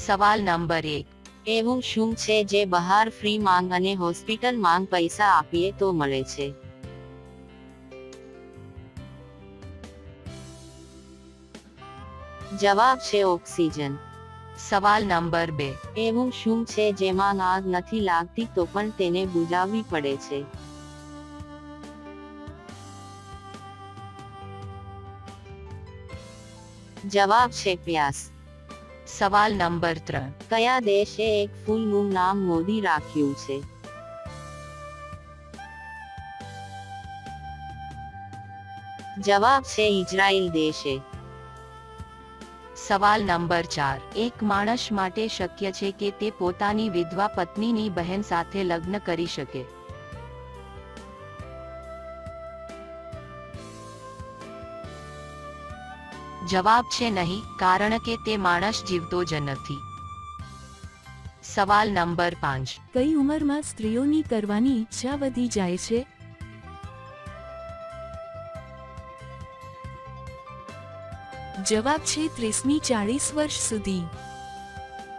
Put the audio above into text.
સવાલ નંબર 1, એવું શું છે જે બહાર ફ્રી માંગ અને હોસ્પિટલ માંગ પૈસા આપીએ તો મળે છે? જવાબ છે ઓક્સિજન. સવાલ નંબર 2, એવું શું છે જેમાં આગ નથી લાગતી તો પણ તેને બુઝાવવી પડે છે? જવાબ છે પ્યાસ. સવાલ નંબર 3, કયા દેશે એક ફૂલનું નામ મોદી રાખ્યું છે? જવાબ છે ઇઝરાયલ દેશે. સવાલ નંબર 4, એક માણસ માટે શક્ય છે કે તે પોતાની વિધવા પત્નીની બહેન સાથે લગ્ન કરી શકે? જવાબ છે નહીં, કારણ કે તે માણસ જીવતો જ નથી. સવાલ નંબર 5, કઈ ઉંમરમાં સ્ત્રીઓની કરવાની ઈચ્છા વધી જાય છે? જવાબ છે 30મી 40 વર્ષ સુધી.